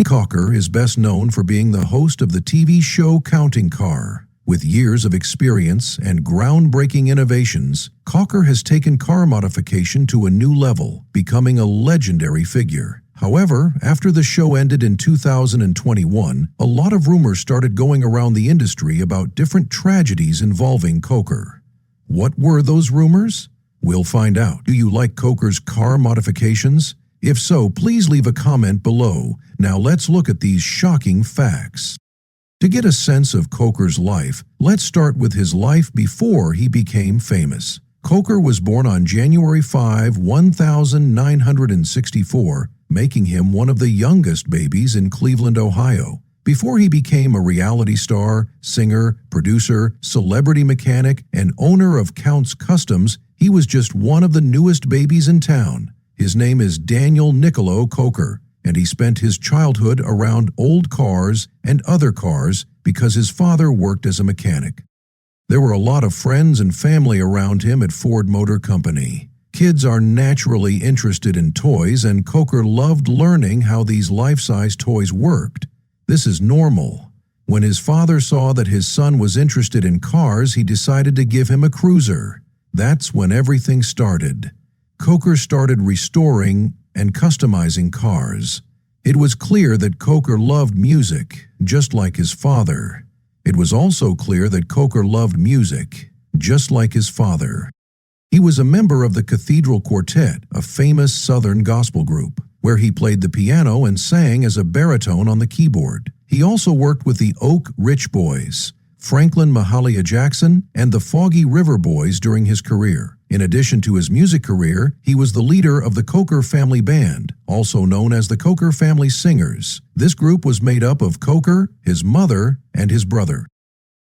Koker is best known for being the host of the TV show Counting Car. With years of experience and groundbreaking innovations, Koker has taken car modification to a new level, becoming a legendary figure. However, after the show ended in 2021, a lot of rumors started going around the industry about different tragedies involving Koker. What were those rumors? We'll find out. Do you like Koker's car modifications? If so, please leave a comment below. Now let's look at these shocking facts. To get a sense of Koker's life, let's start with his life before he became famous. Koker was born on January 5, 1964, making him one of the youngest babies in Cleveland, Ohio. Before he became a reality star, singer, producer, celebrity mechanic, and owner of Count's Customs, he was just one of the newest babies in town. His name is Daniel Nicolo Koker, and he spent his childhood around old cars and other cars because his father worked as a mechanic. There were a lot of friends and family around him at Ford Motor Company. Kids are naturally interested in toys, and Koker loved learning how these life-size toys worked. This is normal. When his father saw that his son was interested in cars, he decided to give him a cruiser. That's when everything started. Koker started restoring and customizing cars. It was clear that Koker loved music, just like his father. It was also clear that Koker loved music, just like his father. He was a member of the Cathedral Quartet, a famous Southern gospel group, where he played the piano and sang as a baritone on the keyboard. He also worked with the Oak Ridge Boys, Franklin Mahalia Jackson, and the Foggy River Boys during his career. In addition to his music career, he was the leader of the Koker Family Band, also known as the Koker Family Singers. This group was made up of Koker, his mother, and his brother.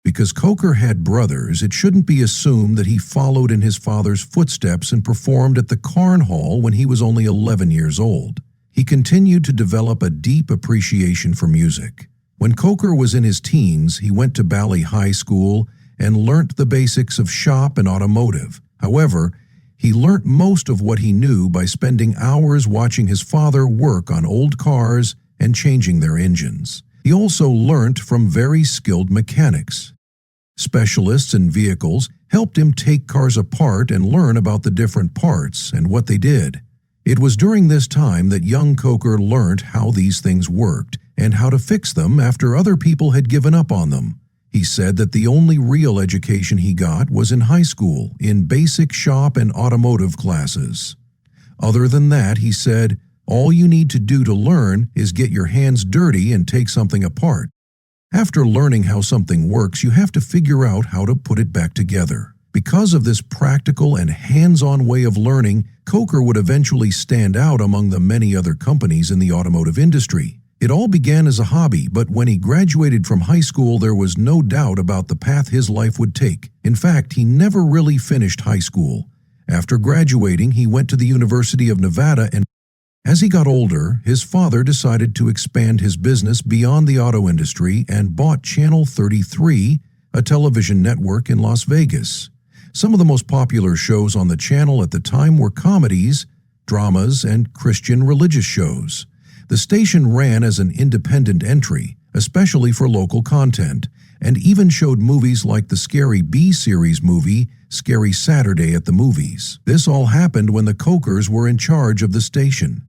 Because Koker had brothers, it shouldn't be assumed that he followed in his father's footsteps and performed at the Carn Hall when he was only 11 years old. He continued to develop a deep appreciation for music. When Koker was in his teens, he went to Bally High School and learnt the basics of shop and automotive. However, he learnt most of what he knew by spending hours watching his father work on old cars and changing their engines. He also learnt from very skilled mechanics. Specialists in vehicles helped him take cars apart and learn about the different parts and what they did. It was during this time that young Koker learnt how these things worked and how to fix them after other people had given up on them. He said that the only real education he got was in high school, in basic shop and automotive classes. Other than that, he said, all you need to do to learn is get your hands dirty and take something apart. After learning how something works, you have to figure out how to put it back together. Because of this practical and hands-on way of learning, Koker would eventually stand out among the many other companies in the automotive industry. It all began as a hobby, but when he graduated from high school, there was no doubt about the path his life would take. In fact, he never really finished high school. After graduating, he went to the University of Nevada, and as he got older, his father decided to expand his business beyond the auto industry and bought Channel 33, a television network in Las Vegas. Some of the most popular shows on the channel at the time were comedies, dramas, and Christian religious shows. The station ran as an independent entry, especially for local content, and even showed movies like the scary B-series movie, Scary Saturday at the Movies. This all happened when the Kokers were in charge of the station.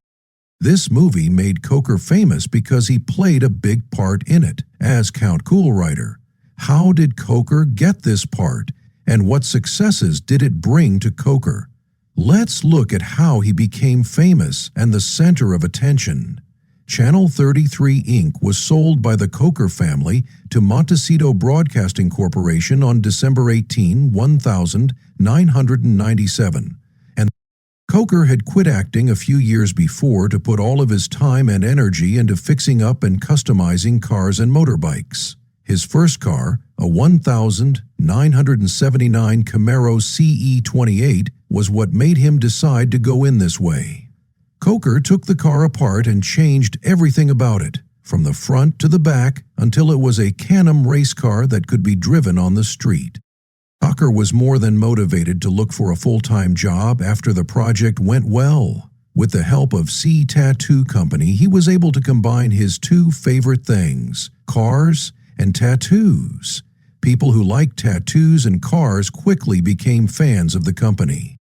This movie made Koker famous because he played a big part in it, as Count Coolwriter. How did Koker get this part, and what successes did it bring to Koker? Let's look at how he became famous and the center of attention. Channel 33 Inc. was sold by the Koker family to Montecito Broadcasting Corporation on December 18, 1997, and Koker had quit acting a few years before to put all of his time and energy into fixing up and customizing cars and motorbikes. His first car, a 1979 Camaro CE28, was what made him decide to go in this way. Koker took the car apart and changed everything about it, from the front to the back, until it was a Can-Am race car that could be driven on the street. Koker was more than motivated to look for a full-time job after the project went well. With the help of C Tattoo Company, he was able to combine his two favorite things, cars and tattoos. People who liked tattoos and cars quickly became fans of the company.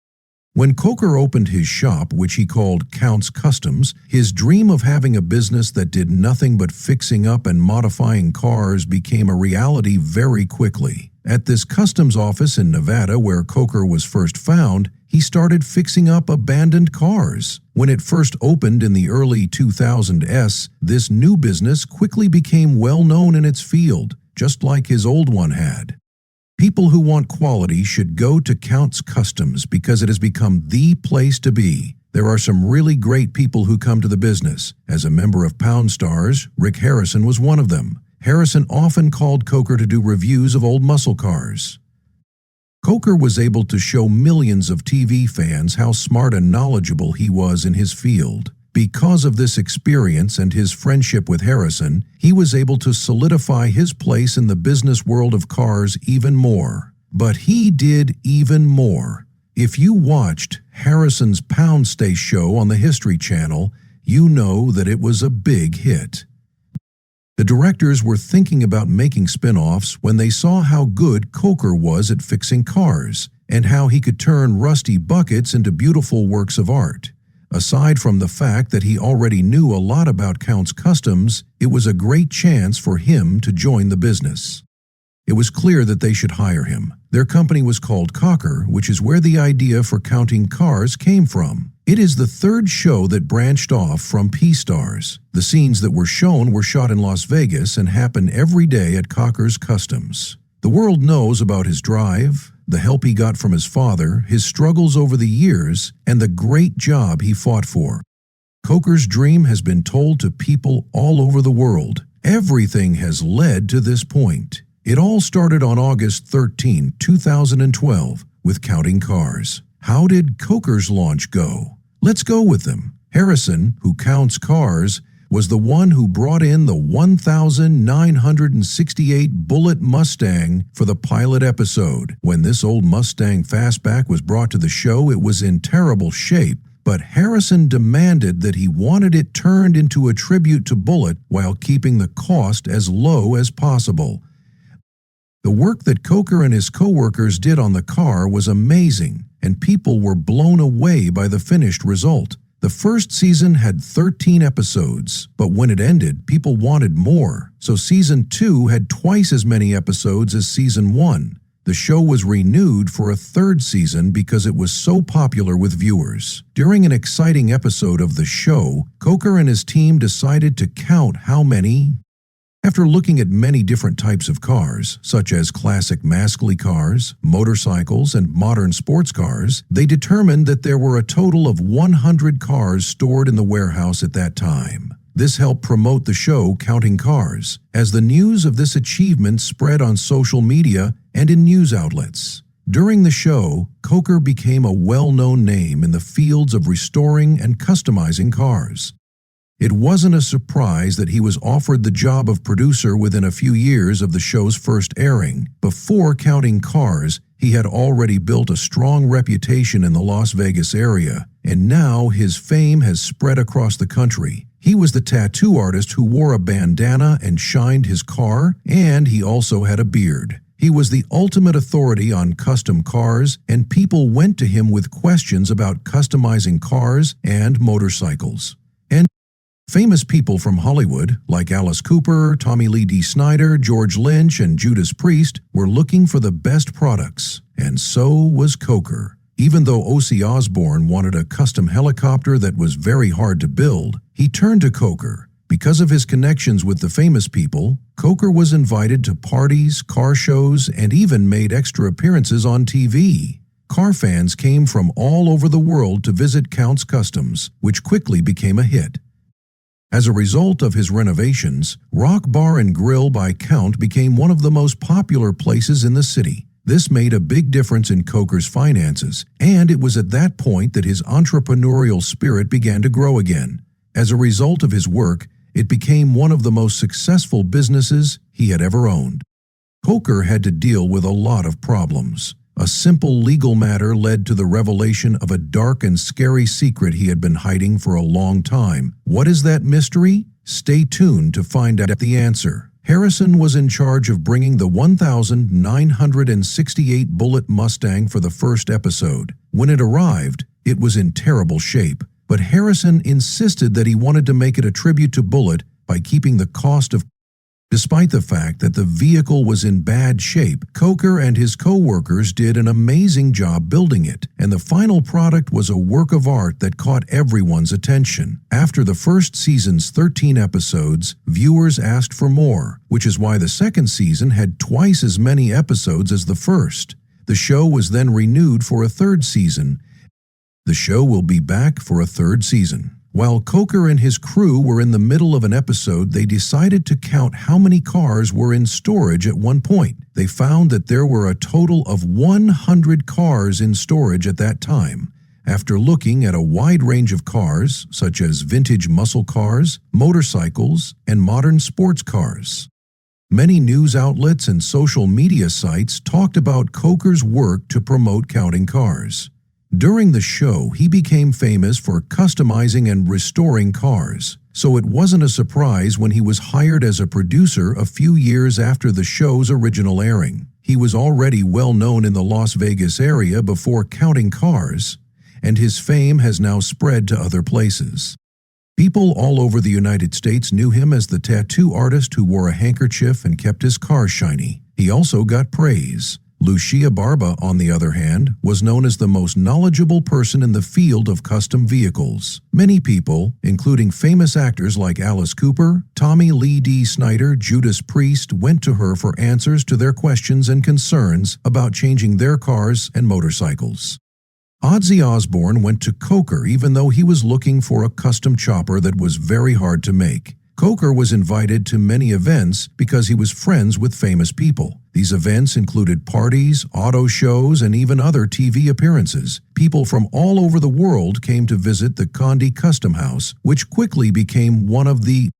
When Koker opened his shop, which he called Count's Customs, his dream of having a business that did nothing but fixing up and modifying cars became a reality very quickly. At this customs office in Nevada where Koker was first found, he started fixing up abandoned cars. When it first opened in the early 2000s, this new business quickly became well known in its field, just like his old one had. People who want quality should go to Count's Customs because it has become the place to be. There are some really great people who come to the business. As a member of Pound Stars, Rick Harrison was one of them. Harrison often called Koker to do reviews of old muscle cars. Koker was able to show millions of TV fans how smart and knowledgeable he was in his field. Because of this experience and his friendship with Harrison, he was able to solidify his place in the business world of cars even more. But he did even more. If you watched Harrison's Pound Stay show on the History Channel, you know that it was a big hit. The directors were thinking about making spin-offs when they saw how good Koker was at fixing cars and how he could turn rusty buckets into beautiful works of art. Aside from the fact that he already knew a lot about Count's Customs, it was a great chance for him to join the business. It was clear that they should hire him. Their company was called Koker, which is where the idea for counting cars came from. It is the third show that branched off from P-Stars. The scenes that were shown were shot in Las Vegas and happen every day at Koker's Customs. The world knows about his drive, the help he got from his father, his struggles over the years, and the great job he fought for. Koker's dream has been told to people all over the world. Everything has led to this point. It all started on August 13, 2012, with counting cars. How did Koker's launch go? Let's go with them. Harrison, who counts cars, was the one who brought in the 1968 Bullitt Mustang for the pilot episode. When this old Mustang fastback was brought to the show, it was in terrible shape, but Harrison demanded that he wanted it turned into a tribute to Bullitt while keeping the cost as low as possible. The work that Koker and his co-workers did on the car was amazing, and people were blown away by the finished result. The first season had 13 episodes, but when it ended, people wanted more, so Season 2 had twice as many episodes as Season 1. The show was renewed for a third season because it was so popular with viewers. During an exciting episode of the show, Koker and his team decided to count how many. After looking at many different types of cars, such as classic mascly cars, motorcycles, and modern sports cars, they determined that there were a total of 100 cars stored in the warehouse at that time. This helped promote the show Counting Cars, as the news of this achievement spread on social media and in news outlets. During the show, Koker became a well-known name in the fields of restoring and customizing cars. It wasn't a surprise that he was offered the job of producer within a few years of the show's first airing. Before Counting Cars, he had already built a strong reputation in the Las Vegas area, and now his fame has spread across the country. He was the tattoo artist who wore a bandana and shined his car, and he also had a beard. He was the ultimate authority on custom cars, and people went to him with questions about customizing cars and motorcycles. Famous people from Hollywood, like Alice Cooper, Tommy Lee D. Snyder, George Lynch, and Judas Priest, were looking for the best products, and so was Koker. Even though Ozzy Osbourne wanted a custom helicopter that was very hard to build, he turned to Koker. Because of his connections with the famous people, Koker was invited to parties, car shows, and even made extra appearances on TV. Car fans came from all over the world to visit Count's Customs, which quickly became a hit. As a result of his renovations, Rock Bar and Grill by Count became one of the most popular places in the city. This made a big difference in Koker's finances, and it was at that point that his entrepreneurial spirit began to grow again. As a result of his work, it became one of the most successful businesses he had ever owned. Koker had to deal with a lot of problems. A simple legal matter led to the revelation of a dark and scary secret he had been hiding for a long time. What is that mystery? Stay tuned to find out the answer. Harrison was in charge of bringing the 1968 Bullitt Mustang for the first episode. When it arrived, it was in terrible shape, but Harrison insisted that he wanted to make it a tribute to Bullitt by keeping the cost of. Despite the fact that the vehicle was in bad shape, Koker and his co-workers did an amazing job building it, and the final product was a work of art that caught everyone's attention. After the first season's 13 episodes, viewers asked for more, which is why the second season had twice as many episodes as the first. The show was then renewed for a third season. The show will be back for a third season. While Koker and his crew were in the middle of an episode, they decided to count how many cars were in storage at one point. They found that there were a total of 100 cars in storage at that time. After looking at a wide range of cars, such as vintage muscle cars, motorcycles, and modern sports cars. Many news outlets and social media sites talked about Koker's work to promote counting cars. During the show, he became famous for customizing and restoring cars, so it wasn't a surprise when he was hired as a producer a few years after the show's original airing. He was already well known in the Las Vegas area before counting cars, and his fame has now spread to other places. People all over the United States knew him as the tattoo artist who wore a handkerchief and kept his car shiny. He also got praise. Lucia Barba, on the other hand, was known as the most knowledgeable person in the field of custom vehicles. Many people, including famous actors like Alice Cooper, Tommy Lee D. Snyder, Judas Priest, went to her for answers to their questions and concerns about changing their cars and motorcycles. Ozzy Osbourne went to Koker even though he was looking for a custom chopper that was very hard to make. Koker was invited to many events because he was friends with famous people. These events included parties, auto shows, and even other TV appearances. People from all over the world came to visit the Condi Custom House, which quickly became one of the.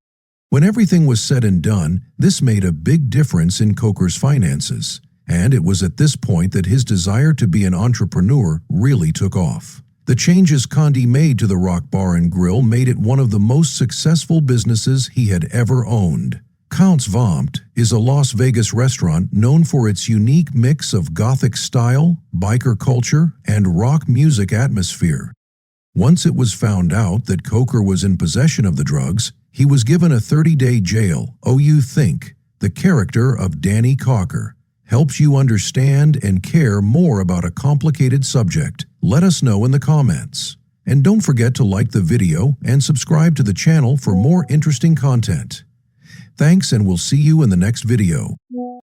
When everything was said and done, this made a big difference in Koker's finances. And it was at this point that his desire to be an entrepreneur really took off. The changes Condi made to the Rock Bar and Grill made it one of the most successful businesses he had ever owned. Count's Vompt is a Las Vegas restaurant known for its unique mix of Gothic style, biker culture, and rock music atmosphere. Once it was found out that Koker was in possession of the drugs, he was given a 30-day jail. Oh, you think the character of Danny Koker helps you understand and care more about a complicated subject? Let us know in the comments. And don't forget to like the video and subscribe to the channel for more interesting content. Thanks, and we'll see you in the next video.